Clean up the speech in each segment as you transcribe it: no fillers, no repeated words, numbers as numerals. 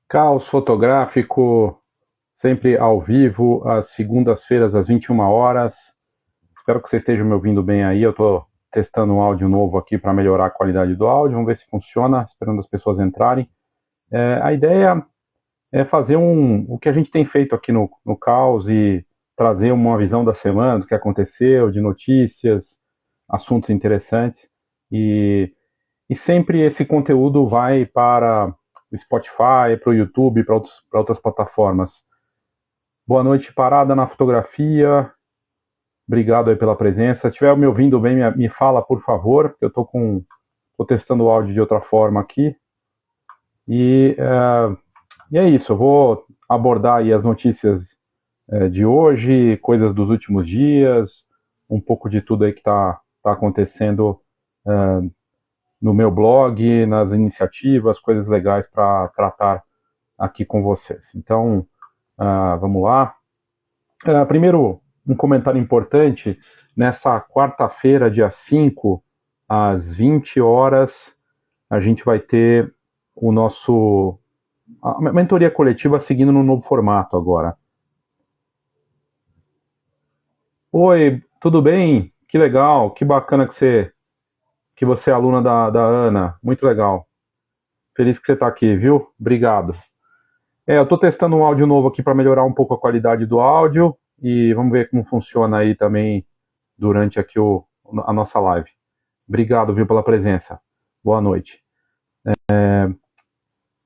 Caos fotográfico, sempre ao vivo, às segundas-feiras, às 21 horas. Espero que você esteja me ouvindo bem aí. Eu estou testando um áudio novo aqui para melhorar a qualidade do áudio. Vamos ver se funciona, esperando as pessoas entrarem. A ideia é fazer o que a gente tem feito aqui no Caos e trazer uma visão da semana, do que aconteceu, de notícias, assuntos interessantes. E sempre esse conteúdo vai para o Spotify, para o YouTube, para outras plataformas. Boa noite, Parada na Fotografia. Obrigado aí pela presença. Se estiver me ouvindo bem, me fala, por favor. Eu estou testando o áudio de outra forma aqui. E é isso. Eu vou abordar aí as notícias de hoje, coisas dos últimos dias, um pouco de tudo aí que está acontecendo no meu blog, nas iniciativas, coisas legais para tratar aqui com vocês. Então, vamos lá. Primeiro, um comentário importante. Nessa quarta-feira, dia 5, às 20 horas, a gente vai ter a mentoria coletiva seguindo no novo formato agora. Oi, tudo bem? Que legal, que bacana que você é aluna da Ana. Muito legal. Feliz que você está aqui, viu? Obrigado. Eu estou testando um áudio novo aqui para melhorar um pouco a qualidade do áudio e vamos ver como funciona aí também durante aqui a nossa live. Obrigado, viu, pela presença. Boa noite.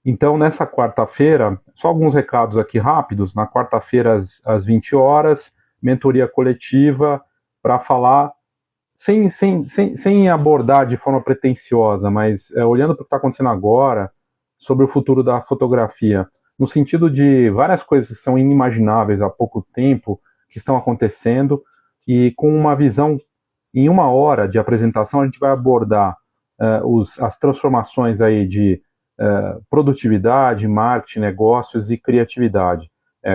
Então, nessa quarta-feira, só alguns recados aqui rápidos. Na quarta-feira, às 20 horas, mentoria coletiva para falar, sem abordar de forma pretensiosa, mas olhando para o que está acontecendo agora, sobre o futuro da fotografia, no sentido de várias coisas que são inimagináveis há pouco tempo, que estão acontecendo, e com uma visão, em 1 hora de apresentação, a gente vai abordar as transformações aí de produtividade, marketing, negócios e criatividade.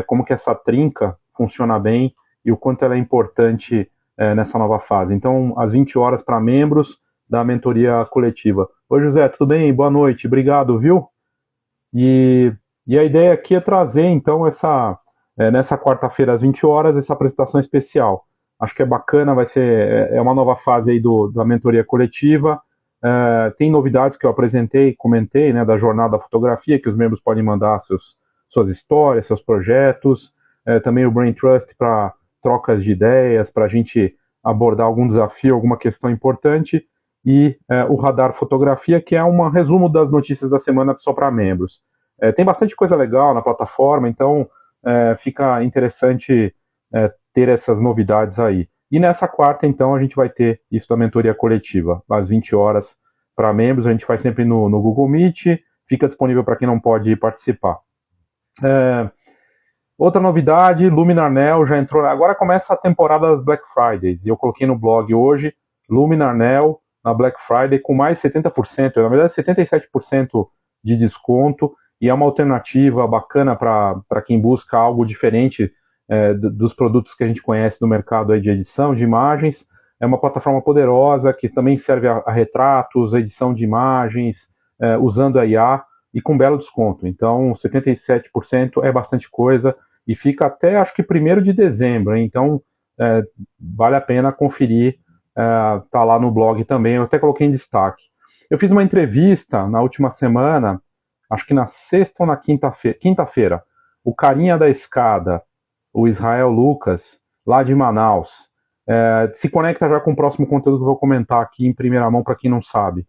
Como que essa trinca funciona bem e o quanto ela é importante nessa nova fase. Então, às 20 horas para membros da mentoria coletiva. Oi, José, tudo bem? Boa noite, obrigado, viu? E a ideia aqui é trazer, então, nessa quarta-feira, às 20 horas, essa apresentação especial. Acho que é bacana, vai ser uma nova fase aí da mentoria coletiva. Tem novidades que eu apresentei, comentei, né, da jornada da fotografia, que os membros podem mandar suas histórias, seus projetos. Também o Brain Trust para trocas de ideias, para a gente abordar algum desafio, alguma questão importante. E o Radar Fotografia, que é um resumo das notícias da semana só para membros. Tem bastante coisa legal na plataforma, então fica interessante ter essas novidades aí. E nessa quarta, então, a gente vai ter isso da mentoria coletiva, às 20 horas para membros. A gente faz sempre no Google Meet, fica disponível para quem não pode participar. Outra novidade, Luminar Neo já entrou. Agora começa a temporada das Black Fridays. E eu coloquei no blog hoje, Luminar Neo na Black Friday com mais 70%, na verdade 77% de desconto. E é uma alternativa bacana para quem busca algo diferente dos produtos que a gente conhece no mercado aí de edição de imagens. É uma plataforma poderosa que também serve a retratos, edição de imagens, usando a IA e com belo desconto. Então, 77% é bastante coisa e fica até, acho que 1º de dezembro. Hein? Então, vale a pena conferir, tá lá no blog também, eu até coloquei em destaque. Eu fiz uma entrevista na última semana, acho que na sexta ou na quinta-feira, o carinha da escada, o Israel Lucas, lá de Manaus, se conecta já com o próximo conteúdo que eu vou comentar aqui em primeira mão para quem não sabe.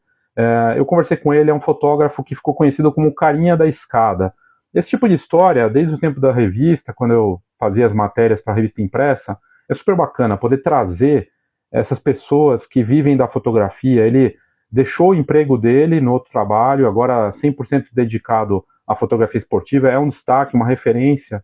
Eu conversei com ele, é um fotógrafo que ficou conhecido como o carinha da escada. Esse tipo de história, desde o tempo da revista, quando eu fazia as matérias para a revista impressa, é super bacana poder trazer essas pessoas que vivem da fotografia. Ele deixou o emprego dele no outro trabalho, agora 100% dedicado à fotografia esportiva, é um destaque, uma referência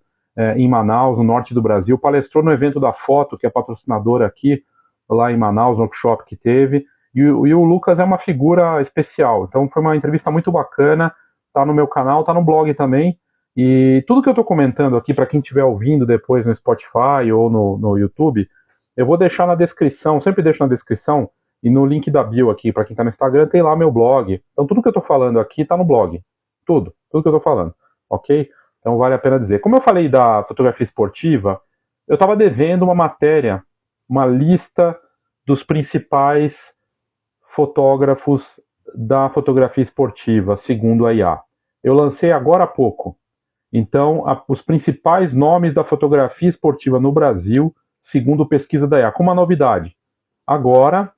em Manaus, no norte do Brasil, palestrou no evento da Foto, que é patrocinadora aqui, lá em Manaus, no workshop que teve, e o Lucas é uma figura especial, então foi uma entrevista muito bacana, tá no meu canal, tá no blog também, e tudo que eu tô comentando aqui, para quem estiver ouvindo depois no Spotify ou no YouTube, eu vou deixar na descrição, sempre deixo na descrição, e no link da bio aqui, para quem tá no Instagram, tem lá meu blog, então tudo que eu tô falando aqui tá no blog, tudo que eu tô falando. ok? Então vale a pena dizer. Como eu falei da fotografia esportiva, eu estava devendo uma matéria, uma lista dos principais fotógrafos da fotografia esportiva, segundo a IA. Eu lancei agora há pouco. Então, os principais nomes da fotografia esportiva no Brasil, segundo pesquisa da IA, com uma novidade. Agora,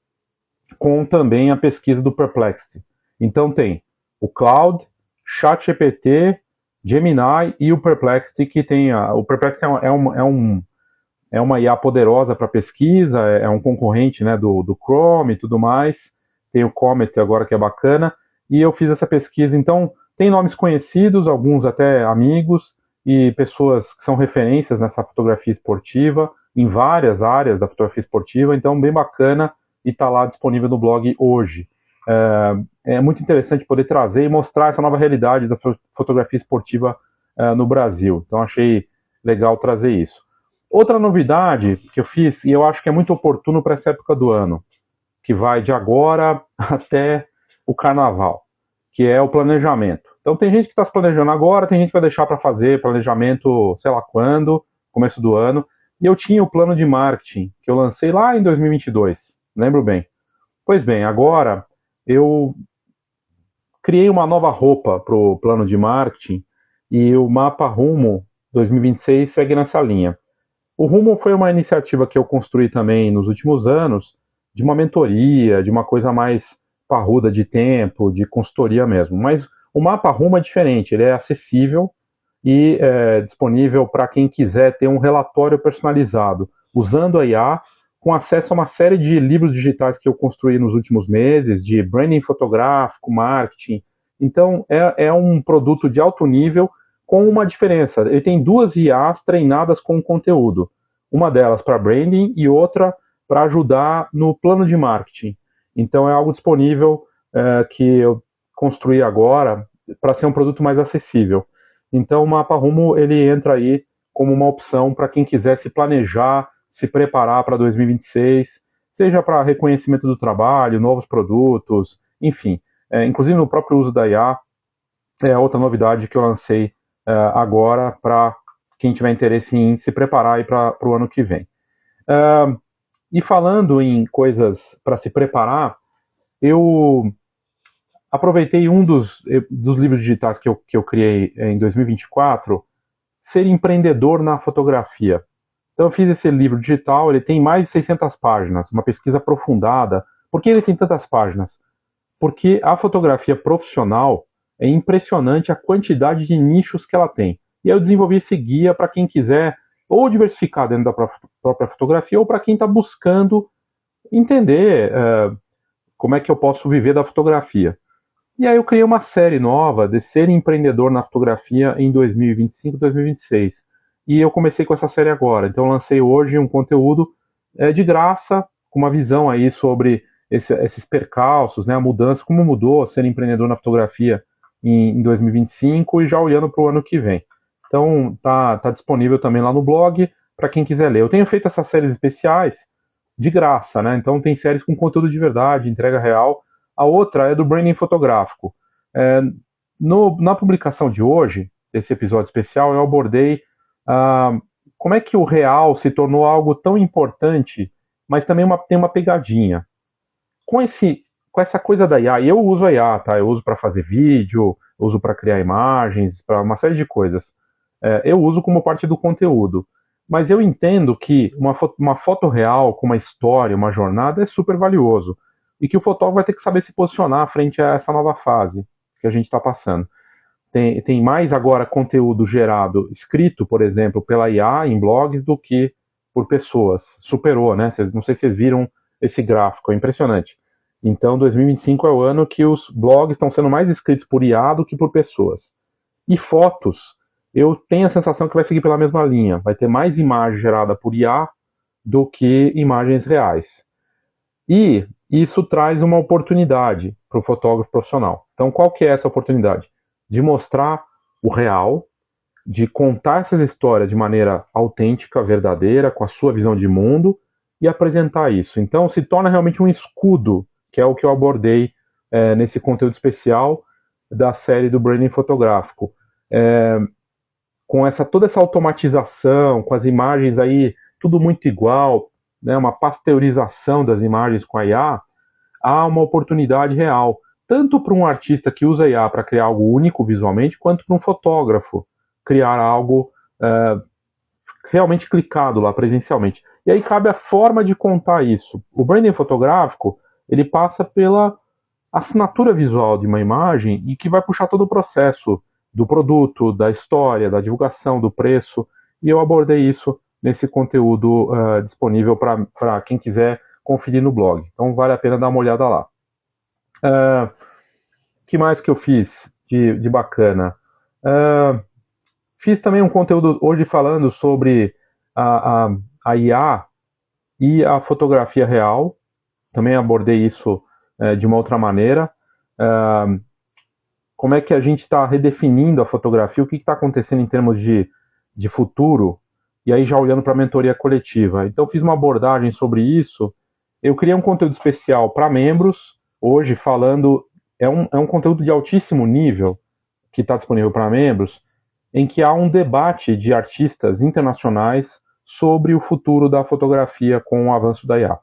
com também a pesquisa do Perplexity. Então tem o Cloud, ChatGPT, Gemini e o Perplexity, que tem o Perplexity é uma IA poderosa para pesquisa, é um concorrente, né, do Chrome e tudo mais. Tem o Comet agora que é bacana, e eu fiz essa pesquisa. Então tem nomes conhecidos, alguns até amigos, e pessoas que são referências nessa fotografia esportiva, em várias áreas da fotografia esportiva, então bem bacana, e está lá disponível no blog hoje. É muito interessante poder trazer e mostrar essa nova realidade da fotografia esportiva no Brasil. Então achei legal trazer isso. Outra novidade que eu fiz, e eu acho que é muito oportuno para essa época do ano, que vai de agora até o carnaval, que é o planejamento. Então tem gente que está se planejando agora, tem gente que vai deixar para fazer planejamento, sei lá quando, começo do ano. E eu tinha o plano de marketing, que eu lancei lá em 2022, lembro bem. Pois bem, agora eu criei uma nova roupa para o plano de marketing e o Mapa Rumo 2026 segue nessa linha. O Rumo foi uma iniciativa que eu construí também nos últimos anos, de uma mentoria, de uma coisa mais parruda de tempo, de consultoria mesmo. Mas o Mapa Rumo é diferente, ele é acessível e disponível para quem quiser ter um relatório personalizado, usando a IA, com acesso a uma série de livros digitais que eu construí nos últimos meses, de branding fotográfico, marketing. Então, é um produto de alto nível, com uma diferença. Ele tem duas IAs treinadas com conteúdo. Uma delas para branding e outra para ajudar no plano de marketing. Então, é algo disponível que eu construí agora para ser um produto mais acessível. Então, o Mapa Rumo ele entra aí como uma opção para quem quiser se planejar, se preparar para 2026, seja para reconhecimento do trabalho, novos produtos, enfim. Inclusive no próprio uso da IA, é outra novidade que eu lancei agora para quem tiver interesse em se preparar para o ano que vem. E falando em coisas para se preparar, eu aproveitei um dos livros digitais que eu criei em 2024, Ser Empreendedor na Fotografia. Então eu fiz esse livro digital, ele tem mais de 600 páginas, uma pesquisa aprofundada. Por que ele tem tantas páginas? Porque a fotografia profissional é impressionante a quantidade de nichos que ela tem. E eu desenvolvi esse guia para quem quiser ou diversificar dentro da própria fotografia ou para quem está buscando entender como é que eu posso viver da fotografia. E aí eu criei uma série nova de Ser Empreendedor na Fotografia em 2025 e 2026. E eu comecei com essa série agora. Então eu lancei hoje um conteúdo de graça, com uma visão aí sobre esses percalços, né, a mudança, como mudou ser empreendedor na fotografia em 2025 e já olhando para o ano que vem. Então tá disponível também lá no blog para quem quiser ler. Eu tenho feito essas séries especiais de graça, né? Então tem séries com conteúdo de verdade, entrega real. A outra é do branding fotográfico. Na publicação de hoje, desse episódio especial, eu abordei como é que o real se tornou algo tão importante, mas também tem uma pegadinha. Com essa coisa da IA, e eu uso a IA, tá? Eu uso para fazer vídeo, uso para criar imagens, para uma série de coisas. Eu uso como parte do conteúdo. Mas eu entendo que uma foto real, com uma história, uma jornada, é super valioso. E que o fotógrafo vai ter que saber se posicionar frente a essa nova fase que a gente está passando. Tem mais agora conteúdo gerado, escrito, por exemplo, pela IA em blogs do que por pessoas. Superou, né? Não sei se vocês viram esse gráfico, é impressionante. Então, 2025 é o ano que os blogs estão sendo mais escritos por IA do que por pessoas. E fotos, eu tenho a sensação que vai seguir pela mesma linha. Vai ter mais imagem gerada por IA do que imagens reais. E isso traz uma oportunidade para o fotógrafo profissional. Então, qual que é essa oportunidade? De mostrar o real, de contar essas histórias de maneira autêntica, verdadeira, com a sua visão de mundo, e apresentar isso. Então, se torna realmente um escudo, que é o que eu abordei nesse conteúdo especial da série do branding fotográfico. com toda essa automatização, com as imagens aí tudo muito igual, né, uma pasteurização das imagens com a IA, há uma oportunidade real, tanto para um artista que usa a IA para criar algo único visualmente, quanto para um fotógrafo criar algo realmente clicado lá presencialmente. E aí cabe a forma de contar isso. O branding fotográfico, ele passa pela assinatura visual de uma imagem e que vai puxar todo o processo do produto, da história, da divulgação, do preço. E eu abordei isso nesse conteúdo disponível para quem quiser conferir no blog. Então vale a pena dar uma olhada lá. Que mais que eu fiz de bacana? Fiz também um conteúdo hoje falando sobre a IA e a fotografia real. Também abordei isso de uma outra maneira. Como é que a gente está redefinindo a fotografia, o que está acontecendo em termos de futuro, e aí já olhando para a mentoria coletiva. Então fiz uma abordagem sobre isso. Eu criei um conteúdo especial para membros, hoje falando, é um conteúdo de altíssimo nível, que está disponível para membros, em que há um debate de artistas internacionais sobre o futuro da fotografia com o avanço da IA.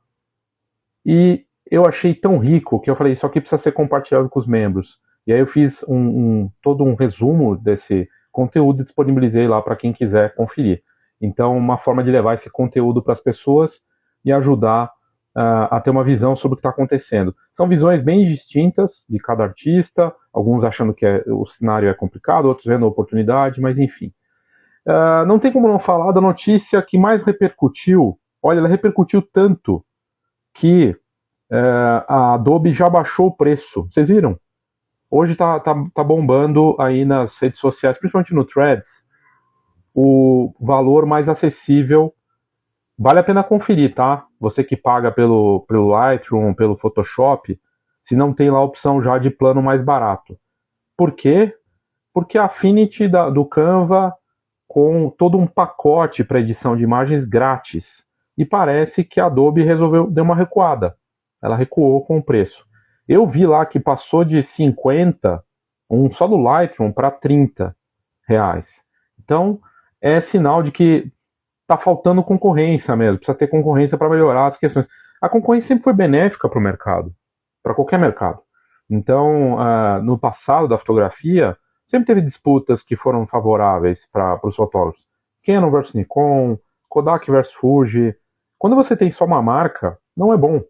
E eu achei tão rico que eu falei, isso aqui precisa ser compartilhado com os membros. E aí eu fiz todo um resumo desse conteúdo e disponibilizei lá para quem quiser conferir. Então, uma forma de levar esse conteúdo para as pessoas e ajudar a ter uma visão sobre o que está acontecendo. São visões bem distintas de cada artista, alguns achando que o cenário é complicado, outros vendo a oportunidade, mas enfim. Não tem como não falar da notícia que mais repercutiu. Olha, ela repercutiu tanto que a Adobe já baixou o preço. Vocês viram? Hoje tá bombando aí nas redes sociais, principalmente no Threads, o valor mais acessível. Vale a pena conferir, tá? Você que paga pelo Lightroom, pelo Photoshop, se não tem lá a opção já de plano mais barato. Por quê? Porque a Affinity do Canva com todo um pacote para edição de imagens grátis. E parece que a Adobe deu uma recuada. Ela recuou com o preço. Eu vi lá que passou de 50, só do Lightroom, para 30 reais. Então, é sinal de que está faltando concorrência mesmo. Precisa ter concorrência para melhorar as questões. A concorrência sempre foi benéfica para o mercado, para qualquer mercado. Então, no passado da fotografia, sempre teve disputas que foram favoráveis para os fotógrafos. Canon versus Nikon, Kodak versus Fuji. Quando você tem só uma marca, não é bom.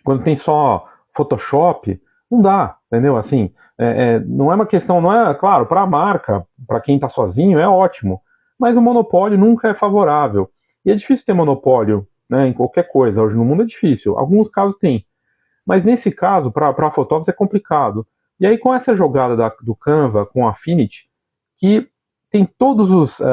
Quando tem só Photoshop, não dá, entendeu? Assim, não é uma questão, não é, claro, para a marca, para quem está sozinho, é ótimo, mas o monopólio nunca é favorável. E é difícil ter monopólio, né, em qualquer coisa, hoje no mundo é difícil, alguns casos tem, mas nesse caso, para fotógrafos é complicado. E aí com essa jogada do Canva com a Affinity, que tem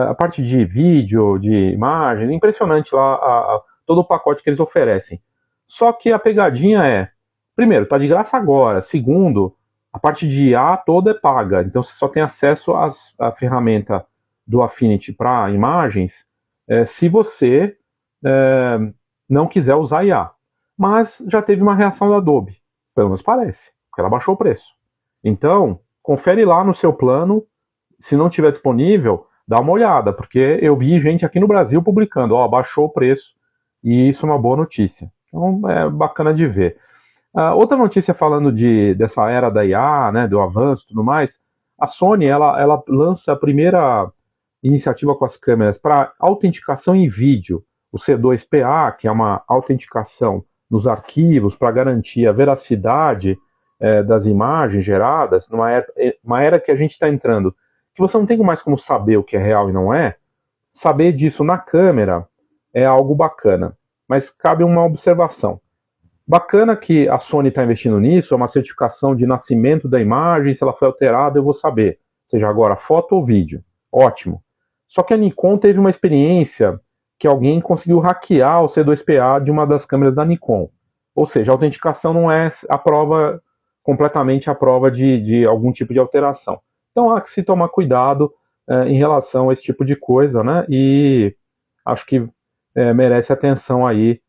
a parte de vídeo, de imagem, é impressionante lá todo o pacote que eles oferecem. Só que a pegadinha primeiro, está de graça agora. Segundo, a parte de IA toda é paga. Então você só tem acesso à ferramenta do Affinity para imagens se você não quiser usar IA. Mas já teve uma reação da Adobe, pelo menos parece, porque ela baixou o preço. Então, confere lá no seu plano. Se não tiver disponível, dá uma olhada, porque eu vi gente aqui no Brasil publicando, baixou o preço, e isso é uma boa notícia. Então é bacana de ver. Outra notícia falando dessa era da IA, né, do avanço e tudo mais, a Sony ela lança a primeira iniciativa com as câmeras para autenticação em vídeo, o C2PA, que é uma autenticação nos arquivos para garantir a veracidade das imagens geradas, numa era que a gente está entrando, que você não tem mais como saber o que é real e não é. Saber disso na câmera é algo bacana, mas cabe uma observação. Bacana que a Sony está investindo nisso, é uma certificação de nascimento da imagem, se ela foi alterada eu vou saber, seja agora foto ou vídeo, ótimo. Só que a Nikon teve uma experiência que alguém conseguiu hackear o C2PA de uma das câmeras da Nikon, ou seja, a autenticação não é completamente a prova de algum tipo de alteração. Então há que se tomar cuidado em relação a esse tipo de coisa, né? E acho que merece atenção aí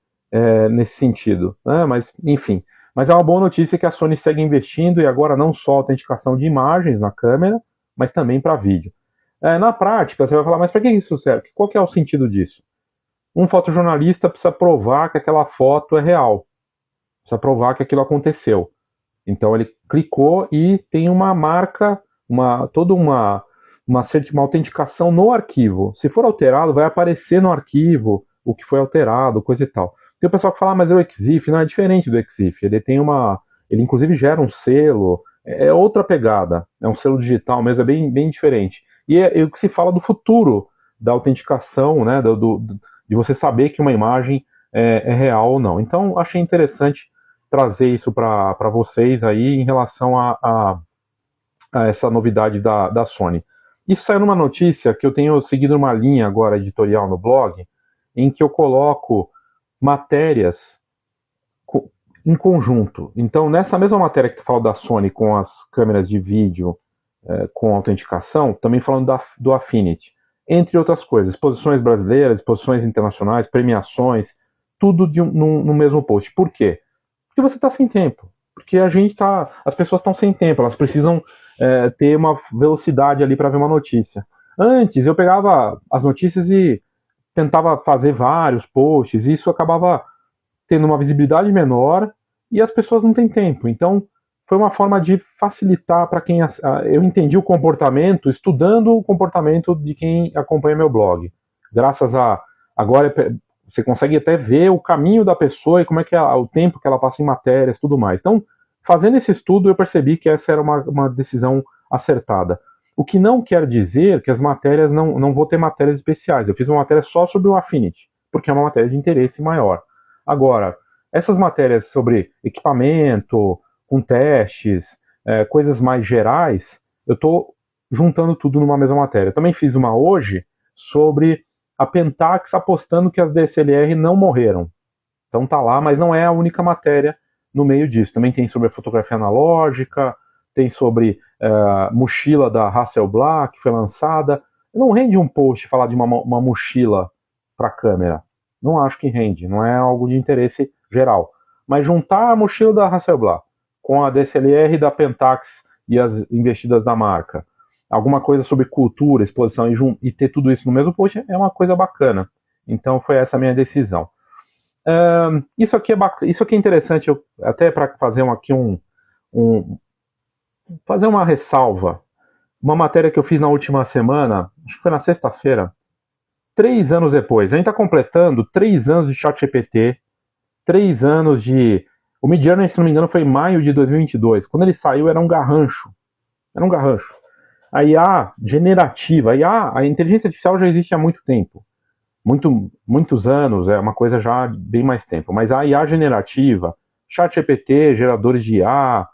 nesse sentido, né? Mas enfim, mas é uma boa notícia que a Sony segue investindo e agora não só autenticação de imagens na câmera, mas também para vídeo. Na prática, você vai falar, mas para que isso serve? Qual que é o sentido disso? Um fotojornalista precisa provar que aquela foto é real, precisa provar que aquilo aconteceu. Então ele clicou e tem uma marca, toda uma autenticação no arquivo. Se for alterado, vai aparecer no arquivo o que foi alterado, coisa e tal. Tem o pessoal que fala, mas o EXIF não é diferente do EXIF. Ele inclusive gera um selo, é outra pegada, é um selo digital mesmo, é bem diferente. E é o que se fala do futuro da autenticação, né, de você saber que uma imagem é real ou não. Então achei interessante trazer isso para vocês aí em relação a essa novidade da Sony. Isso saiu numa notícia que eu tenho seguido uma linha agora editorial no blog, em que eu coloco matérias em conjunto. Então, nessa mesma matéria que eu falo da Sony com as câmeras de vídeo com autenticação, também falando do Affinity, entre outras coisas, exposições brasileiras, exposições internacionais, premiações, tudo no mesmo post. Por quê? Porque você está sem tempo. Porque as pessoas estão sem tempo, elas precisam ter uma velocidade ali para ver uma notícia. Antes, eu pegava as notícias e tentava fazer vários posts, e isso acabava tendo uma visibilidade menor e as pessoas não têm tempo. Então, foi uma forma de facilitar para quem... Eu entendi o comportamento, estudando o comportamento de quem acompanha meu blog. Graças a... Agora você consegue até ver o caminho da pessoa e como é que é o tempo que ela passa em matérias, tudo mais. Então, fazendo esse estudo, eu percebi que essa era uma decisão acertada. O que não quer dizer que as matérias não vou ter matérias especiais. Eu fiz uma matéria só sobre o Affinity, porque é uma matéria de interesse maior. Agora, essas matérias sobre equipamento, com testes, coisas mais gerais, eu estou juntando tudo numa mesma matéria. Eu também fiz uma hoje sobre a Pentax apostando que as DSLR não morreram. Então tá lá, mas não é a única matéria no meio disso. Também tem sobre a fotografia analógica, tem sobre mochila da Hasselblad, que foi lançada. Não rende um post falar de uma mochila para câmera. Não acho que rende, não é algo de interesse geral. Mas juntar a mochila da Hasselblad com a DSLR da Pentax e as investidas da marca, alguma coisa sobre cultura, exposição e ter tudo isso no mesmo post é uma coisa bacana. Então foi essa a minha decisão. Isso aqui é interessante, até para fazer fazer uma ressalva. Uma matéria que eu fiz na última semana, acho que foi na sexta-feira, 3 anos depois. A gente está completando 3 anos de ChatGPT, 3 anos de... O Midjourney, se não me engano, foi em maio de 2022. Quando ele saiu, era um garrancho. Era um garrancho. A IA generativa, a inteligência artificial já existe há muito tempo. Muitos anos, é uma coisa já bem mais tempo. Mas a IA generativa, ChatGPT, geradores de IA,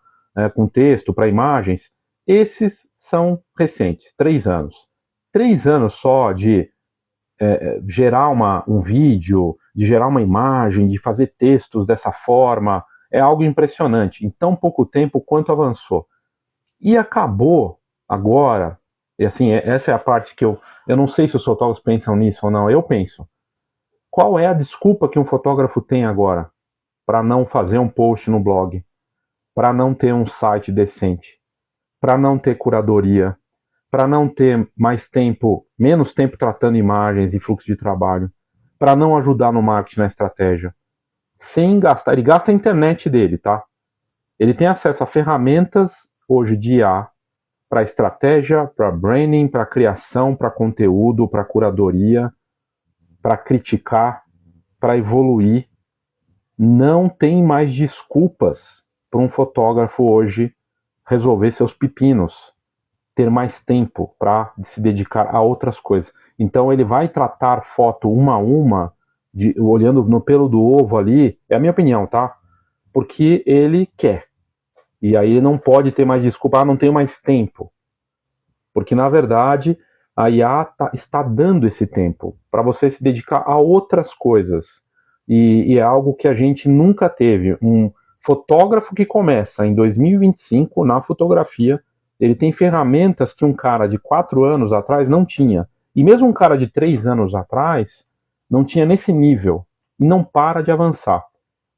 com texto para imagens, esses são recentes, 3 anos. 3 anos só de gerar um vídeo, de gerar uma imagem, de fazer textos dessa forma, é algo impressionante. Em tão pouco tempo, quanto avançou. E acabou agora, e assim, essa é a parte que eu não sei se os fotógrafos pensam nisso ou não, eu penso. Qual é a desculpa que um fotógrafo tem agora para não fazer um post no blog, para não ter um site decente, para não ter curadoria, para não ter menos tempo tratando imagens e fluxo de trabalho, para não ajudar no marketing, na estratégia, sem gastar, ele gasta a internet dele, tá? Ele tem acesso a ferramentas hoje de IA para estratégia, para branding, para criação, para conteúdo, para curadoria, para criticar, para evoluir. Não tem mais desculpas para um fotógrafo hoje resolver seus pepinos, ter mais tempo para se dedicar a outras coisas. Então ele vai tratar foto uma a uma, olhando no pelo do ovo ali, é a minha opinião, tá? Porque ele quer. E aí ele não pode ter mais desculpa, não tenho mais tempo. Porque na verdade a IA está dando esse tempo para você se dedicar a outras coisas. E é algo que a gente nunca teve. Um fotógrafo que começa em 2025 na fotografia, ele tem ferramentas que um cara de 4 anos atrás não tinha. E mesmo um cara de 3 anos atrás não tinha nesse nível. E não para de avançar.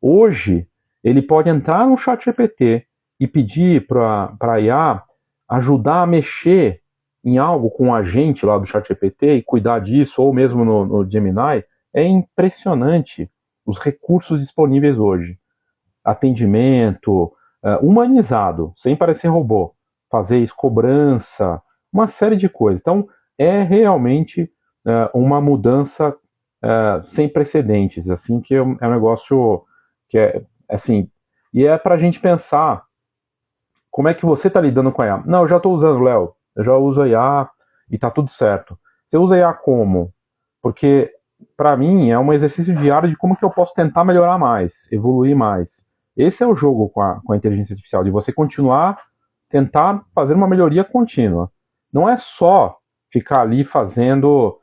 Hoje, ele pode entrar no ChatGPT e pedir para a IA ajudar a mexer em algo com um agente lá do ChatGPT e cuidar disso, ou mesmo no Gemini, é impressionante os recursos disponíveis hoje. Atendimento, humanizado, sem parecer robô, fazer isso, cobrança, uma série de coisas. Então, é realmente uma mudança sem precedentes, assim, que é um negócio que é, assim, e é para a gente pensar como é que você está lidando com a IA. Não, eu já estou usando, Léo, eu já uso a IA e está tudo certo. Você usa a IA como? Porque, para mim, é um exercício diário de como que eu posso tentar melhorar mais, evoluir mais. Esse é o jogo com a inteligência artificial, de você continuar, tentar fazer uma melhoria contínua. Não é só ficar ali fazendo,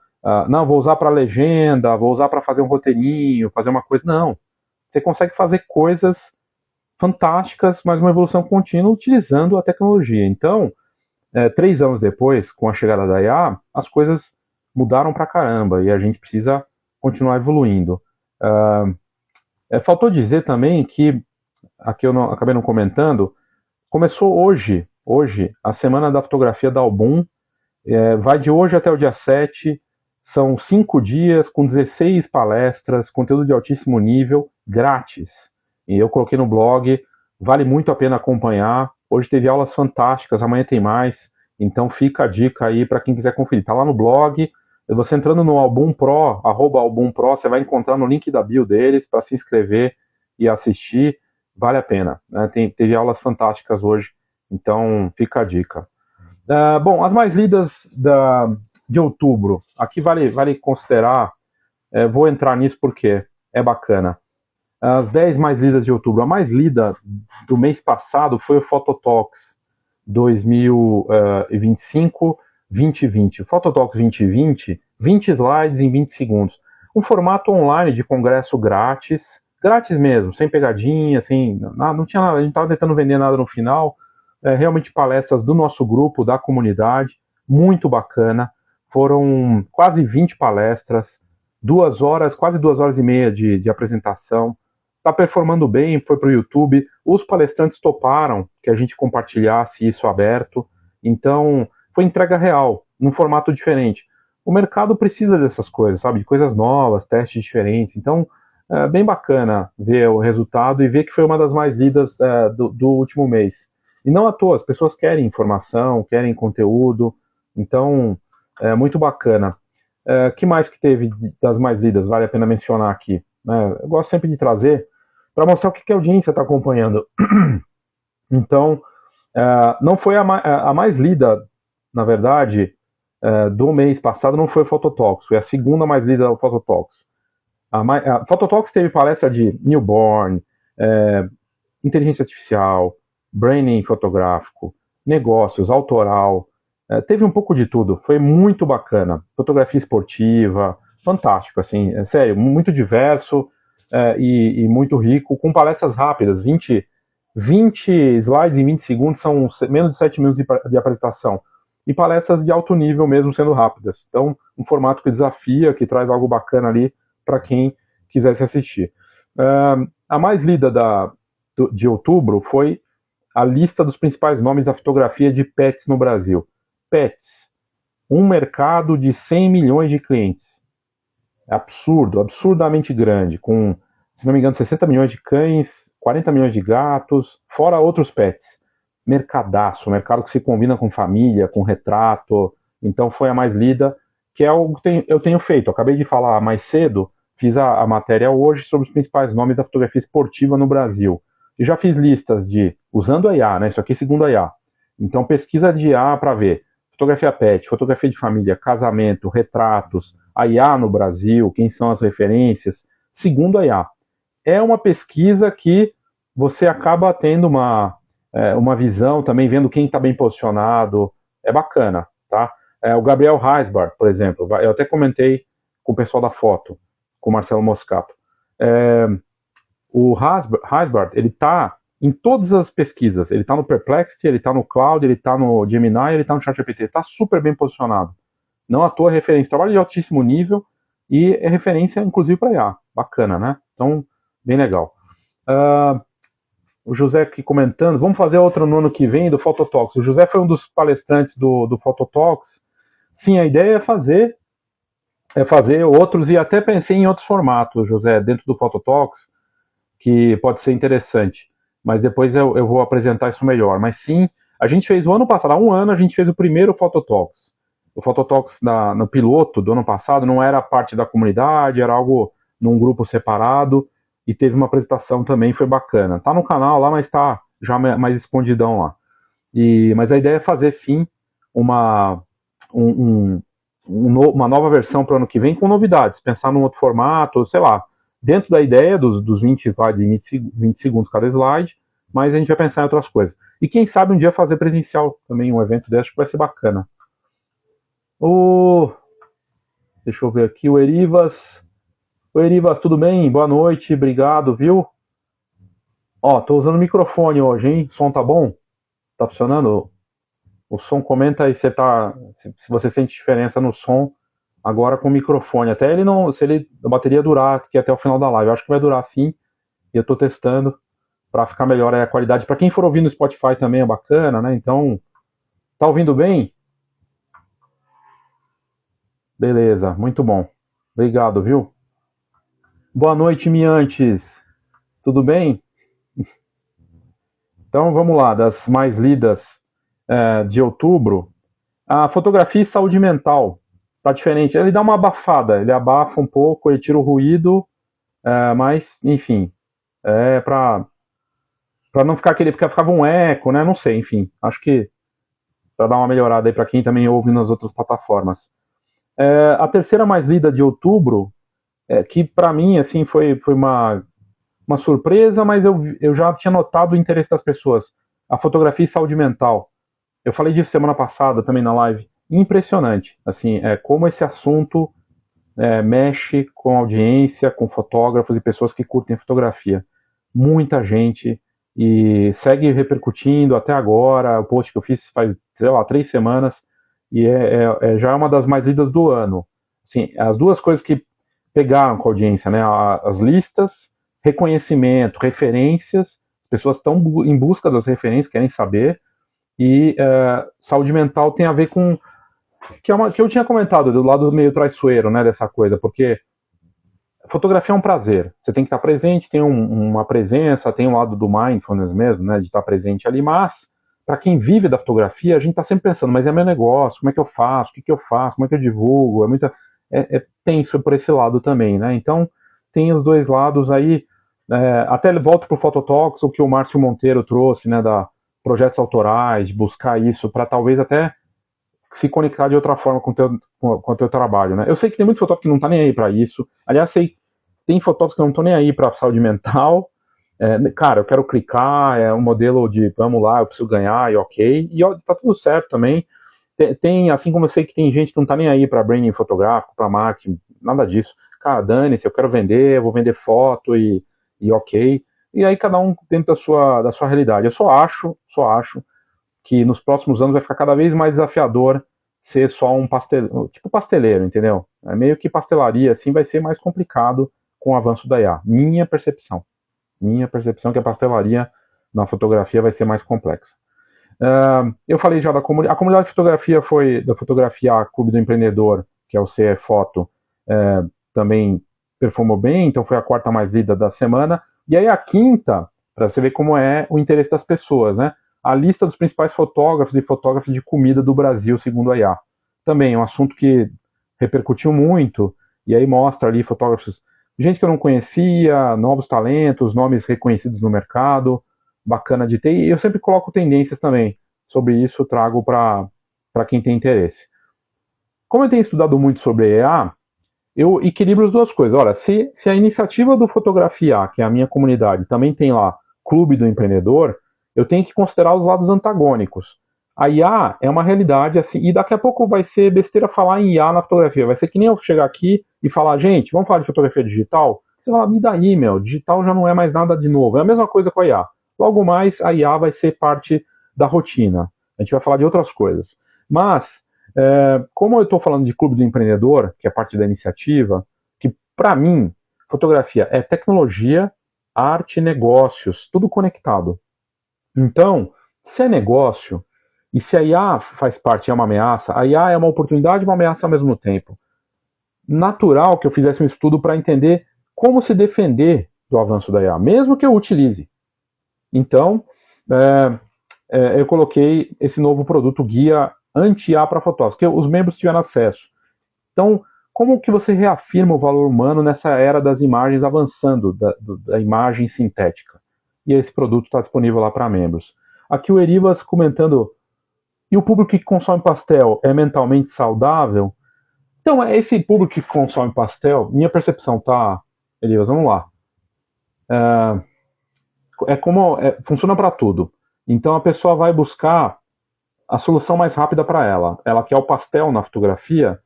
não, vou usar para legenda, vou usar para fazer um roteirinho, fazer uma coisa. Não. Você consegue fazer coisas fantásticas, mas uma evolução contínua utilizando a tecnologia. Então, 3 anos depois, com a chegada da IA, as coisas mudaram pra caramba e a gente precisa continuar evoluindo. Faltou dizer também que, aqui eu acabei não comentando, começou hoje, a Semana da Fotografia da Album, vai de hoje até o dia 7, são 5 dias com 16 palestras, conteúdo de altíssimo nível, grátis. E eu coloquei no blog, vale muito a pena acompanhar. Hoje teve aulas fantásticas, amanhã tem mais. Então fica a dica aí para quem quiser conferir. Tá lá no blog. Você entrando no Album Pro, @AlbumPro, você vai encontrar no link da bio deles para se inscrever e assistir. Vale a pena. Né? Teve aulas fantásticas hoje. Então fica a dica. Bom, as mais lidas de outubro. Aqui vale considerar. Vou entrar nisso porque é bacana. As 10 mais lidas de outubro. A mais lida do mês passado foi o Phototalks 2025-2020. O Phototalks 2020, 20 slides em 20 segundos. Um formato online de congresso grátis mesmo, sem pegadinha, sem nada, não tinha nada, a gente estava tentando vender nada no final. Realmente palestras do nosso grupo, da comunidade, muito bacana. Foram quase 20 palestras, 2 horas, quase 2 horas e meia de apresentação. Está performando bem, foi para o YouTube. Os palestrantes toparam que a gente compartilhasse isso aberto. Então, foi entrega real, num formato diferente. O mercado precisa dessas coisas, sabe? De coisas novas, testes diferentes. Então, é bem bacana ver o resultado e ver que foi uma das mais lidas do último mês. E não à toa, as pessoas querem informação, querem conteúdo. Então, é muito bacana. Que mais que teve das mais lidas? Vale a pena mencionar aqui. Eu gosto sempre de trazer para mostrar o que a audiência está acompanhando. Então, não foi a mais lida, na verdade, do mês passado, não foi o Phototalks, foi a segunda mais lida do Phototalks. A Phototalks teve palestra de newborn, inteligência artificial, branding fotográfico, negócios, autoral, teve um pouco de tudo, foi muito bacana. Fotografia esportiva, fantástico, assim, sério, muito diverso e muito rico, com palestras rápidas, 20 slides em 20 segundos, são menos de 7 minutos de apresentação. E palestras de alto nível mesmo sendo rápidas. Então, um formato que desafia, que traz algo bacana ali para quem quisesse assistir. A mais lida de outubro foi a lista dos principais nomes da fotografia de pets no Brasil. Pets, um mercado de 100 milhões de clientes. É absurdo, absurdamente grande, com, se não me engano, 60 milhões de cães, 40 milhões de gatos, fora outros pets. Mercadaço, mercado que se combina com família, com retrato. Então foi a mais lida, que é algo que eu tenho feito. Eu acabei de falar mais cedo, fiz a matéria hoje sobre os principais nomes da fotografia esportiva no Brasil. E já fiz listas usando a IA, né? Isso aqui segundo a IA. Então pesquisa de IA para ver fotografia pet, fotografia de família, casamento, retratos, a IA no Brasil, quem são as referências, segundo a IA. É uma pesquisa que você acaba tendo uma visão também, vendo quem está bem posicionado, é bacana, tá? O Gabriel Heisbar, por exemplo, eu até comentei com o pessoal da foto, com o Marcelo Moscato. O Heisbar, ele está em todas as pesquisas, ele está no Perplexity, ele está no Cloud, ele está no Gemini, ele está no ChatGPT, está super bem posicionado. Não à toa referência, trabalho de altíssimo nível e é referência inclusive para IA, bacana, né? Então, bem legal. O José aqui comentando, vamos fazer outra no ano que vem do Phototalks. O José foi um dos palestrantes do Phototalks. Sim, a ideia é fazer outros, e até pensei em outros formatos, José, dentro do Phototalks, que pode ser interessante. Mas depois eu vou apresentar isso melhor. Mas sim, a gente fez o ano passado, há um ano, a gente fez o primeiro Phototalks. O Phototalks no piloto do ano passado não era parte da comunidade, era algo num grupo separado, e teve uma apresentação também, foi bacana. Tá no canal lá, mas tá já mais escondidão lá. Mas a ideia é fazer sim uma, uma nova versão para o ano que vem com novidades, pensar num outro formato, sei lá, dentro da ideia dos 20 slides em 20 segundos cada slide, mas a gente vai pensar em outras coisas. E quem sabe um dia fazer presencial também, um evento desse, acho que vai ser bacana. Deixa eu ver aqui, o Erivas. Oi, Erivas, tudo bem? Boa noite, obrigado, viu? Ó, tô usando o microfone hoje, hein? O som tá bom? Tá funcionando? O som, comenta aí se você sente diferença no som agora com o microfone. Até ele não, se ele, a bateria durar aqui até o final da live. Eu acho que vai durar sim. E eu tô testando para ficar melhor aí a qualidade. Para quem for ouvir no Spotify também é bacana, né? Então, tá ouvindo bem? Beleza, muito bom. Obrigado, viu? Boa noite, Miantes. Tudo bem? Então vamos lá, das mais lidas de outubro. A fotografia e saúde mental. Tá diferente. Ele dá uma abafada, ele abafa um pouco, ele tira o ruído, mas, enfim, é para não ficar aquele, porque ficava um eco, né? Não sei, enfim. Acho que para dar uma melhorada aí para quem também ouve nas outras plataformas. A terceira mais lida de outubro, que para mim, assim, foi uma surpresa, mas eu já tinha notado o interesse das pessoas. A fotografia e saúde mental. Eu falei disso semana passada também na live. Impressionante, assim, como esse assunto mexe com audiência, com fotógrafos e pessoas que curtem fotografia. Muita gente, e segue repercutindo até agora. O post que eu fiz faz, sei lá, 3 semanas, e já é uma das mais lidas do ano. Assim, as duas coisas que pegaram com a audiência, né? As listas, reconhecimento, referências, as pessoas estão em busca das referências, querem saber, e saúde mental tem a ver com que eu tinha comentado do lado meio traiçoeiro, né, dessa coisa, porque fotografia é um prazer. Você tem que estar presente, tem uma presença, tem um lado do mindfulness mesmo, né, de estar presente ali, mas para quem vive da fotografia, a gente está sempre pensando, mas é meu negócio, como é que eu faço, o que eu faço, como é que eu divulgo, é tenso por esse lado também, né, então tem os dois lados aí, até volto para o Phototalks, o que o Márcio Monteiro trouxe, né, da projetos autorais, de buscar isso para talvez até se conectar de outra forma com o teu trabalho, né? Eu sei que tem muitos fotógrafos que não tá nem aí para isso. Aliás, tem fotógrafos que não estão nem aí para saúde mental. Cara, eu quero clicar, é um modelo de vamos lá, eu preciso ganhar e ok. E ó, tá tudo certo também. Tem, assim como eu sei que tem gente que não tá nem aí para branding fotográfico, para marketing, nada disso. Cara, dane-se, eu quero vender, eu vou vender foto e ok. E aí cada um dentro da sua realidade. Eu só acho que nos próximos anos vai ficar cada vez mais desafiador ser só um tipo pasteleiro, entendeu? É meio que pastelaria, assim, vai ser mais complicado com o avanço da IA. Minha percepção é que a pastelaria na fotografia vai ser mais complexa. Eu falei já da comunidade. A comunidade de fotografia foi da Fotografia Clube do Empreendedor, que é o CE Foto, também performou bem, então foi a quarta mais lida da semana. E aí a quinta, para você ver como é o interesse das pessoas, né? A lista dos principais fotógrafos e fotógrafas de comida do Brasil, segundo a IA. Também é um assunto que repercutiu muito, e aí mostra ali fotógrafos, gente que eu não conhecia, novos talentos, nomes reconhecidos no mercado, bacana de ter, e eu sempre coloco tendências também. Sobre isso, trago para quem tem interesse. Como eu tenho estudado muito sobre IA, eu equilibro as duas coisas. Olha, se a iniciativa do Fotografia, que é a minha comunidade, também tem lá Clube do Empreendedor, eu tenho que considerar os lados antagônicos. A IA é uma realidade assim, e daqui a pouco vai ser besteira falar em IA na fotografia. Vai ser que nem eu chegar aqui e falar, gente, vamos falar de fotografia digital? Você fala, me daí, meu, digital já não é mais nada de novo. É a mesma coisa com a IA. Logo mais, a IA vai ser parte da rotina. A gente vai falar de outras coisas. Mas, como eu estou falando de Clube do Empreendedor, que é parte da iniciativa, que para mim, fotografia é tecnologia arte, negócios, tudo conectado. Então, se é negócio, e se a IA faz parte, é uma ameaça, a IA é uma oportunidade e uma ameaça ao mesmo tempo. Natural que eu fizesse um estudo para entender como se defender do avanço da IA, mesmo que eu utilize. Então, eu coloquei esse novo produto, guia anti-IA para fotógrafos, que os membros tiveram acesso. Então, como que você reafirma o valor humano nessa era das imagens avançando, da imagem sintética? E esse produto está disponível lá para membros. Aqui o Erivas comentando, e o público que consome pastel é mentalmente saudável? Então, esse público que consome pastel, minha percepção, tá, Erivas, vamos lá. Funciona para tudo. Então a pessoa vai buscar a solução mais rápida para ela. Ela quer o pastel na fotografia.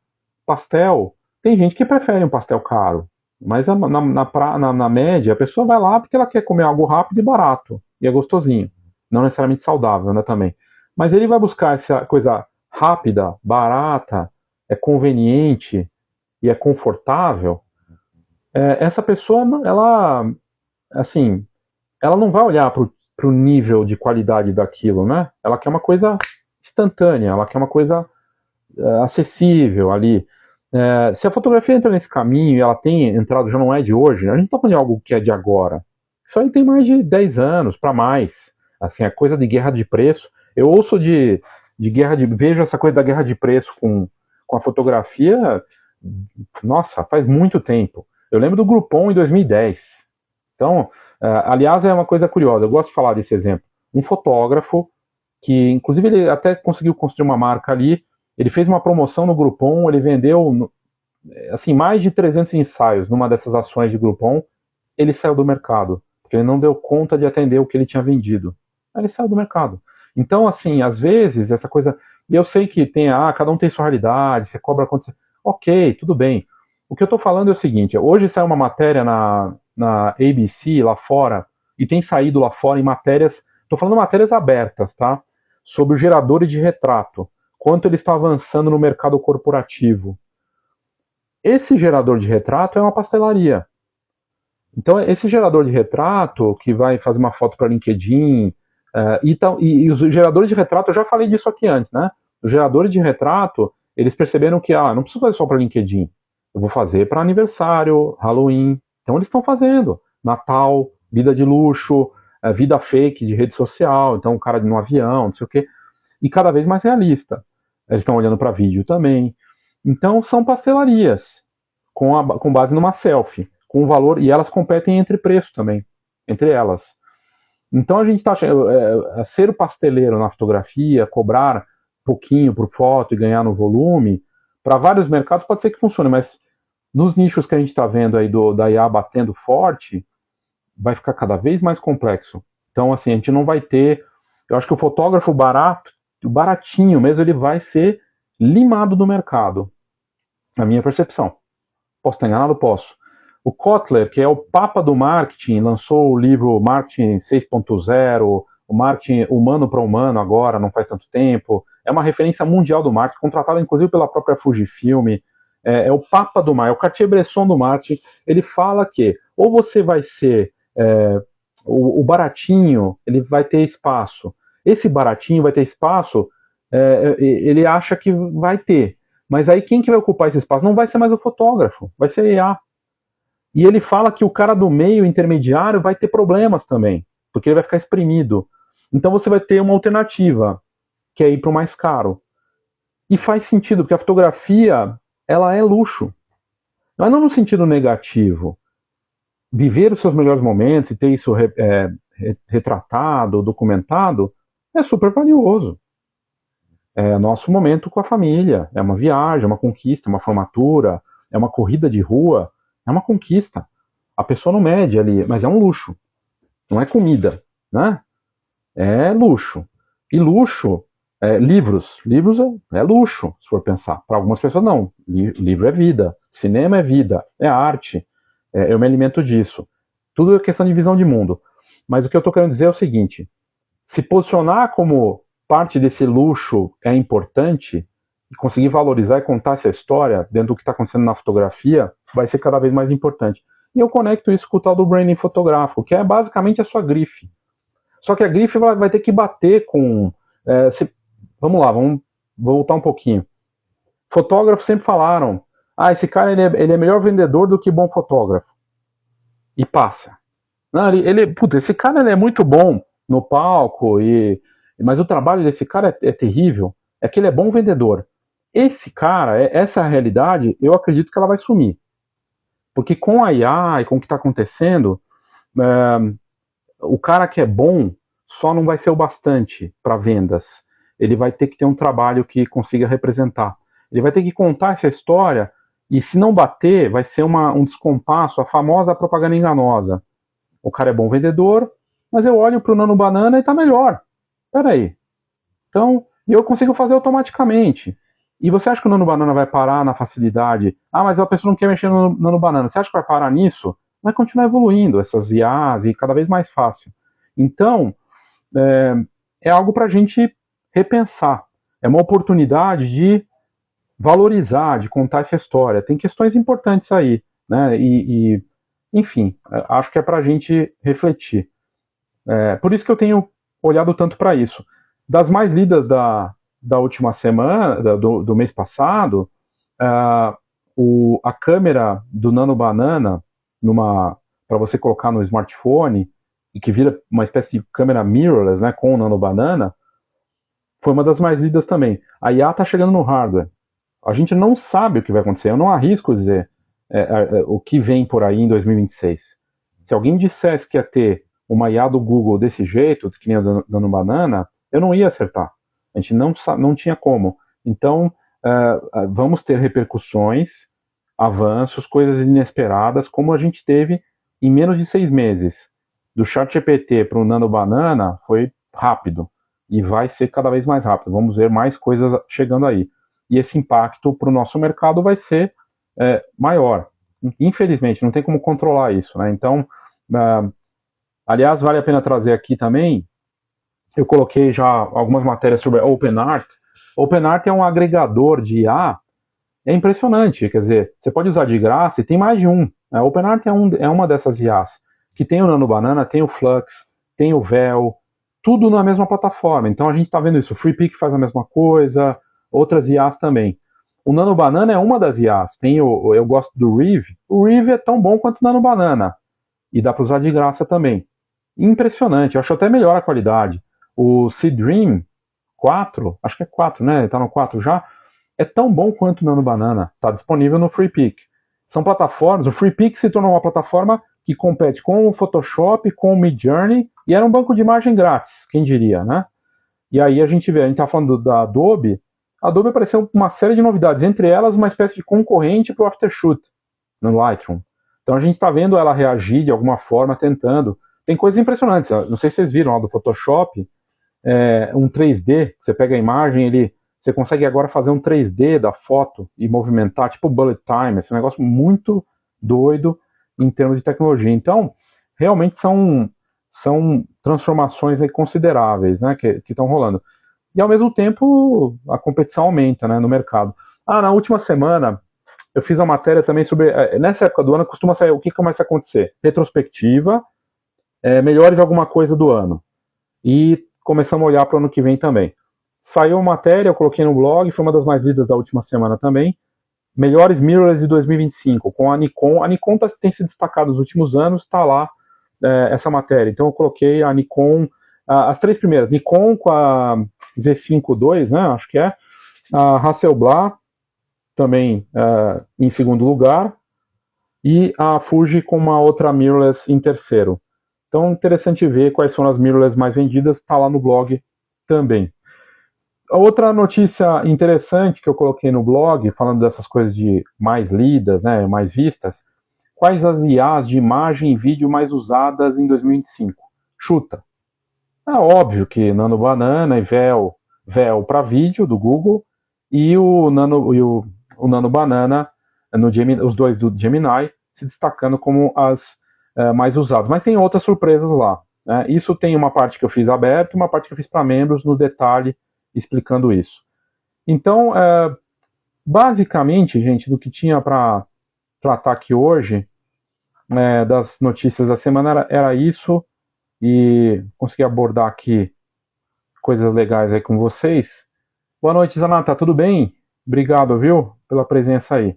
Pastel, tem gente que prefere um pastel caro, mas na média a pessoa vai lá porque ela quer comer algo rápido e barato, e é gostosinho, não necessariamente saudável, né, também. Mas ele vai buscar essa coisa rápida, barata, é conveniente e é confortável. Essa pessoa, ela, assim, ela não vai olhar para o nível de qualidade daquilo, né? Ela quer uma coisa instantânea, ela quer uma coisa acessível ali. Se a fotografia entra nesse caminho e ela tem entrado, já não é de hoje, né? A gente não está falando de algo que é de agora. Isso aí tem mais de 10 anos para mais. Assim, é coisa de guerra de preço. Eu ouço de guerra de. Vejo essa coisa da guerra de preço com a fotografia, nossa, faz muito tempo. Eu lembro do Groupon em 2010. Então, aliás, é uma coisa curiosa, eu gosto de falar desse exemplo. Um fotógrafo, que inclusive ele até conseguiu construir uma marca ali, ele fez uma promoção no Groupon, ele vendeu assim, mais de 300 ensaios numa dessas ações de Groupon, ele saiu do mercado, porque ele não deu conta de atender o que ele tinha vendido. Aí ele saiu do mercado. Então, assim, às vezes, essa coisa. Eu sei que tem, cada um tem sua realidade, você cobra quanto você. Ok, tudo bem. O que eu estou falando é o seguinte: hoje saiu uma matéria na ABC lá fora, e tem saído lá fora em matérias. Estou falando matérias abertas, tá? Sobre os geradores de retrato. Quanto ele está avançando no mercado corporativo. Esse gerador de retrato é uma pastelaria. Então, esse gerador de retrato, que vai fazer uma foto para LinkedIn, e os geradores de retrato, eu já falei disso aqui antes, né? Os geradores de retrato, eles perceberam que, não preciso fazer só para LinkedIn, eu vou fazer para aniversário, Halloween. Então, eles estão fazendo Natal, vida de luxo, vida fake de rede social, então, o cara no avião, não sei o quê, e cada vez mais realista. Eles estão olhando para vídeo também. Então, são pastelarias, com base numa selfie, com valor, e elas competem entre preço também, entre elas. Então a gente está ser o pasteleiro na fotografia, cobrar pouquinho por foto e ganhar no volume, para vários mercados pode ser que funcione, mas nos nichos que a gente está vendo aí da IA batendo forte, vai ficar cada vez mais complexo. Então, assim, a gente não vai ter. Eu acho que o fotógrafo barato, o baratinho mesmo, ele vai ser limado do mercado. Na minha percepção. Posso estar enganado? Posso. O Kotler, que é o papa do marketing, lançou o livro Marketing 6.0, o marketing humano para humano agora, não faz tanto tempo. É uma referência mundial do marketing, contratado inclusive pela própria Fujifilm. É o papa do marketing, é o Cartier-Bresson do marketing. Ele fala que ou você vai ser o baratinho, ele vai ter espaço. Esse baratinho vai ter espaço, ele acha que vai ter. Mas aí quem que vai ocupar esse espaço? Não vai ser mais o fotógrafo, vai ser a IA. E ele fala que o cara do meio intermediário vai ter problemas também, porque ele vai ficar exprimido. Então você vai ter uma alternativa, que é ir para o mais caro. E faz sentido, porque a fotografia, ela é luxo. Mas não no sentido negativo. Viver os seus melhores momentos e ter isso retratado, documentado, é super valioso. É nosso momento com a família, é uma viagem, é uma conquista, uma formatura, é uma corrida de rua, é uma conquista. A pessoa não mede ali, mas é um luxo. Não é comida, né? É luxo. E luxo, livros. Livros é luxo, se for pensar. Para algumas pessoas, não. Livro é vida. Cinema é vida. É arte. Eu me alimento disso. Tudo é questão de visão de mundo. Mas o que eu estou querendo dizer é o seguinte: se posicionar como parte desse luxo é importante, e conseguir valorizar e contar essa história dentro do que está acontecendo na fotografia vai ser cada vez mais importante. e eu conecto isso com o tal do branding fotográfico, que é basicamente a sua grife. Só que a grife vai ter que bater com... vamos lá, vamos voltar um pouquinho. Fotógrafos sempre falaram, esse cara ele é melhor vendedor do que bom fotógrafo. E passa. Não, esse cara ele é muito bom no palco, mas o trabalho desse cara é terrível. É que ele é bom vendedor. Esse cara, essa realidade, eu acredito que ela vai sumir. Porque com a IA e com o que está acontecendo, o cara que é bom só não vai ser o bastante para vendas. Ele vai ter que ter um trabalho que consiga representar. Ele vai ter que contar essa história e se não bater, vai ser um descompasso, a famosa propaganda enganosa. O cara é bom vendedor, mas eu olho para o Nano Banana e está melhor. Peraí. Então, eu consigo fazer automaticamente. E você acha que o Nano Banana vai parar na facilidade? Mas a pessoa não quer mexer no Nano Banana. Você acha que vai parar nisso? Vai continuar evoluindo essas IAs e cada vez mais fácil. Então, é algo para a gente repensar. É uma oportunidade de valorizar, de contar essa história. Tem questões importantes aí, né? Enfim, acho que é para a gente refletir. Por isso que eu tenho olhado tanto para isso. Das mais lidas da última semana, do mês passado, a câmera do Nano Banana, para você colocar no smartphone, e que vira uma espécie de câmera mirrorless, né, com o Nano Banana, foi uma das mais lidas também. A IA está chegando no hardware. A gente não sabe o que vai acontecer. Eu não arrisco dizer o que vem por aí em 2026. Se alguém dissesse que ia ter uma IA do Google desse jeito, que nem a Nano Banana, eu não ia acertar. A gente não tinha como. Então, vamos ter repercussões, avanços, coisas inesperadas, como a gente teve em menos de 6 meses. Do ChatGPT para o Nano Banana foi rápido. E vai ser cada vez mais rápido. Vamos ver mais coisas chegando aí. E esse impacto para o nosso mercado vai ser maior. Infelizmente, não tem como controlar isso, né? Então, aliás, vale a pena trazer aqui também, eu coloquei já algumas matérias sobre OpenArt. OpenArt é um agregador de IA, é impressionante, quer dizer, você pode usar de graça e tem mais de um. A OpenArt é uma dessas IAs, que tem o Nano Banana, tem o Flux, tem o Vel, tudo na mesma plataforma. Então a gente está vendo isso, o FreePic faz a mesma coisa, outras IAs também. O Nano Banana é uma das IAs, eu gosto do Reeve, o Reeve é tão bom quanto o Nano Banana, e dá para usar de graça também. Impressionante, eu acho até melhor a qualidade. O Seedream 4, acho que é 4, né? Está no 4 já. É tão bom quanto o Nano Banana. Está disponível no FreePic. São plataformas. O FreePic se tornou uma plataforma que compete com o Photoshop, com o Midjourney, e era um banco de imagem grátis, quem diria, né? E aí a gente está falando da Adobe. A Adobe apareceu uma série de novidades, entre elas uma espécie de concorrente para o Aftershoot no Lightroom. Então a gente está vendo ela reagir de alguma forma, tentando. Tem coisas impressionantes. Não sei se vocês viram lá do Photoshop, um 3D, você pega a imagem, você consegue agora fazer um 3D da foto e movimentar, tipo bullet time, esse é um negócio muito doido em termos de tecnologia. Então, realmente são transformações aí consideráveis, né, que estão rolando. E ao mesmo tempo, a competição aumenta, né, no mercado. Na última semana, eu fiz a matéria também sobre, nessa época do ano, costuma sair, o que começa a acontecer? Retrospectiva, melhores de alguma coisa do ano. E começamos a olhar para o ano que vem também. Saiu uma matéria, eu coloquei no blog, foi uma das mais lidas da última semana também. Melhores mirrorless de 2025, com a Nikon. A Nikon tem se destacado nos últimos anos, está lá essa matéria. Então eu coloquei a Nikon, as três primeiras. Nikon com a Z5 II, né, acho que é. A Hasselblad, também em segundo lugar. E a Fuji com uma outra mirrorless em terceiro. Então, interessante ver quais são as mirrorless mais vendidas, está lá no blog também. A outra notícia interessante que eu coloquei no blog, falando dessas coisas de mais lidas, né, mais vistas, quais as IAs de imagem e vídeo mais usadas em 2025? Chuta. É óbvio que Nano Banana e Vel para vídeo do Google e o Nano Banana, os dois do Gemini, se destacando como as mais usados. Mas tem outras surpresas lá. Né? Isso tem uma parte que eu fiz aberta e uma parte que eu fiz para membros no detalhe explicando isso. Então, basicamente, gente, do que tinha para tratar aqui hoje, das notícias da semana era isso, e consegui abordar aqui coisas legais aí com vocês. Boa noite, Zanata, tudo bem? Obrigado, viu, pela presença aí.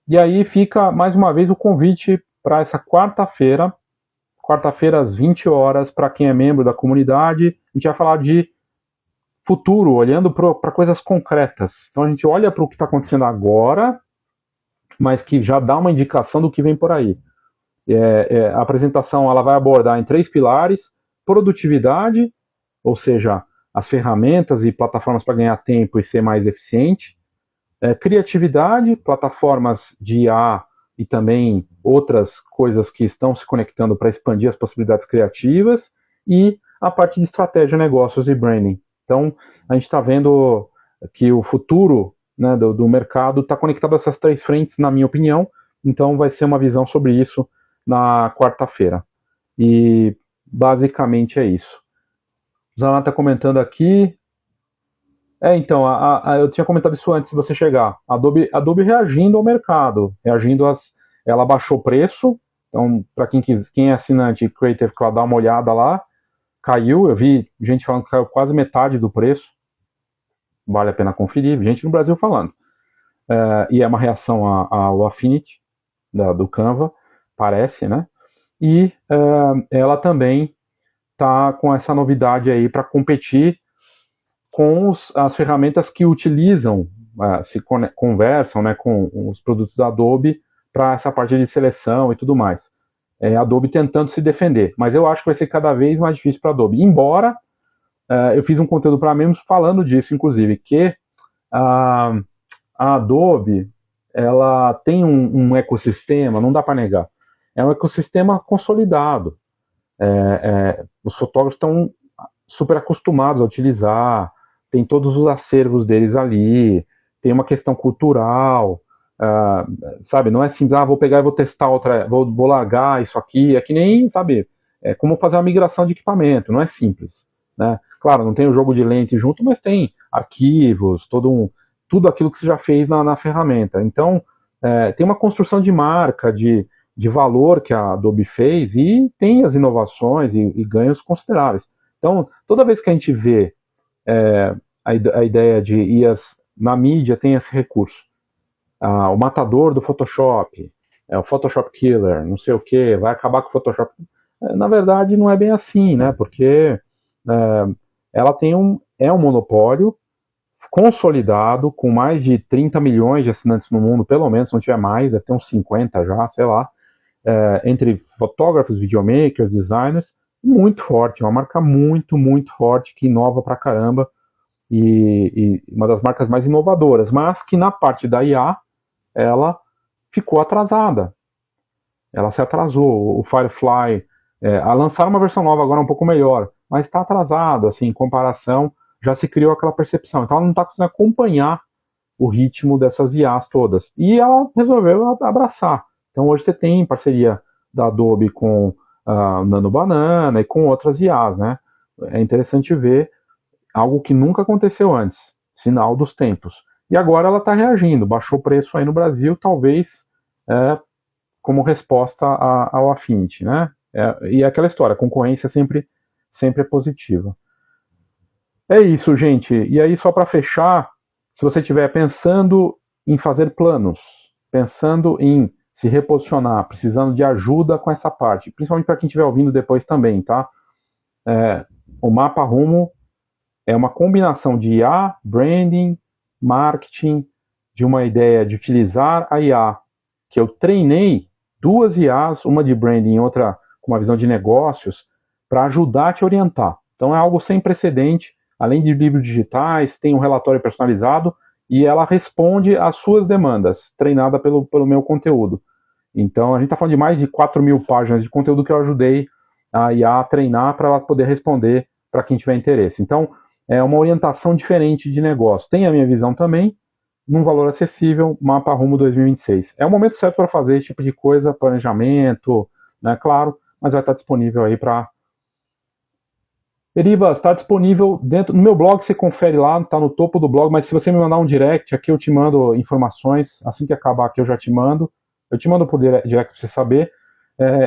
E aí fica mais uma vez o convite para essa quarta-feira às 20 horas, para quem é membro da comunidade. A gente vai falar de futuro, olhando para coisas concretas. Então a gente olha para o que está acontecendo agora, mas que já dá uma indicação do que vem por aí. A apresentação ela vai abordar em 3 pilares: produtividade, ou seja, as ferramentas e plataformas para ganhar tempo e ser mais eficiente; criatividade, plataformas de IA e também outras coisas que estão se conectando para expandir as possibilidades criativas; e a parte de estratégia, negócios e branding. Então, a gente está vendo que o futuro, né, do mercado está conectado a essas 3 frentes, na minha opinião. Então, vai ser uma visão sobre isso na quarta-feira. E basicamente é isso. O Zaná está comentando aqui. Então, eu tinha comentado isso antes de você chegar. A Adobe reagindo ao mercado, ela baixou o preço. Então, para quem é assinante Creative Cloud, dá uma olhada lá. Caiu, eu vi gente falando que caiu quase metade do preço. Vale a pena conferir, gente no Brasil falando. E é uma reação ao Affinity, do Canva, parece, né? E ela também está com essa novidade aí para competir com as ferramentas que utilizam, conversam, né, com os produtos da Adobe para essa parte de seleção e tudo mais. A Adobe tentando se defender, mas eu acho que vai ser cada vez mais difícil para a Adobe. Embora eu fiz um conteúdo para membros falando disso, inclusive, que a Adobe ela tem um ecossistema, não dá para negar, é um ecossistema consolidado. Os fotógrafos estão super acostumados a utilizar, tem todos os acervos deles ali, tem uma questão cultural, sabe, não é simples, vou pegar e vou testar outra, vou largar isso aqui, é que nem, sabe, é como fazer uma migração de equipamento, não é simples, né? Claro, não tem o jogo de lente junto, mas tem arquivos, tudo aquilo que você já fez na ferramenta. Então, tem uma construção de marca, de valor que a Adobe fez, e tem as inovações e ganhos consideráveis. Então, toda vez que a gente vê a ideia de IAs na mídia, tem esse recurso. O matador do Photoshop, o Photoshop Killer, não sei o que, vai acabar com o Photoshop. Na verdade, não é bem assim, né? Porque ela tem um monopólio consolidado, com mais de 30 milhões de assinantes no mundo, pelo menos, se não tiver mais, deve ter uns 50 já, sei lá, entre fotógrafos, videomakers, designers, muito forte, uma marca muito, muito forte, que inova pra caramba, e uma das marcas mais inovadoras, mas que na parte da IA, ela ficou atrasada. Ela se atrasou. O Firefly, a lançar uma versão nova agora um pouco melhor, mas está atrasado, assim, em comparação, já se criou aquela percepção. Então ela não está conseguindo acompanhar o ritmo dessas IAs todas. E ela resolveu abraçar. Então hoje você tem parceria da Adobe com Nano Banana e com outras IAs, né? É interessante ver algo que nunca aconteceu antes, sinal dos tempos. E agora ela está reagindo, baixou o preço aí no Brasil, talvez como resposta ao Affinity, né? E é aquela história, a concorrência sempre é positiva. É isso, gente. E aí, só para fechar, se você estiver pensando em fazer planos, pensando em se reposicionar, precisando de ajuda com essa parte, principalmente para quem estiver ouvindo depois também, tá? O Mapa Rumo é uma combinação de IA, branding, marketing, de uma ideia de utilizar a IA, que eu treinei 2 IAs, uma de branding e outra com uma visão de negócios, para ajudar a te orientar. Então é algo sem precedente, além de livros digitais, tem um relatório personalizado, e ela responde às suas demandas, treinada pelo meu conteúdo. Então a gente está falando de mais de 4.000 páginas de conteúdo que eu ajudei a IA a treinar para ela poder responder para quem tiver interesse. Então é uma orientação diferente de negócio. Tem a minha visão também, num valor acessível, Mapa Rumo 2026. É o momento certo para fazer esse tipo de coisa, planejamento, né, claro, mas vai estar disponível aí para... Eribas, está disponível no meu blog, você confere lá, está no topo do blog, mas se você me mandar um direct, aqui eu te mando informações, assim que acabar aqui eu já te mando. Eu te mando por direct para você saber.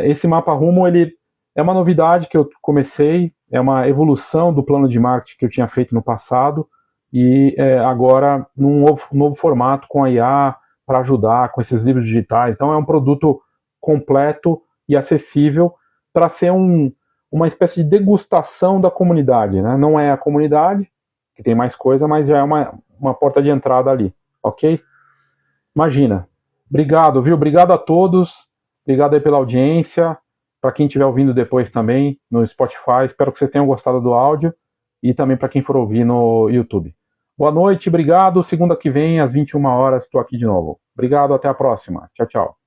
Esse mapa rumo, ele é uma novidade que eu comecei, é uma evolução do plano de marketing que eu tinha feito no passado, e agora num novo formato com a IA para ajudar com esses livros digitais. Então é um produto completo e acessível para ser uma espécie de degustação da comunidade, né? Não é a comunidade, que tem mais coisa, mas já é uma porta de entrada ali, ok? Imagina. Obrigado, viu? Obrigado a todos. Obrigado aí pela audiência. Para quem estiver ouvindo depois também no Spotify, espero que vocês tenham gostado do áudio. E também para quem for ouvir no YouTube. Boa noite, obrigado. Segunda que vem, às 21 horas, estou aqui de novo. Obrigado, até a próxima. Tchau, tchau.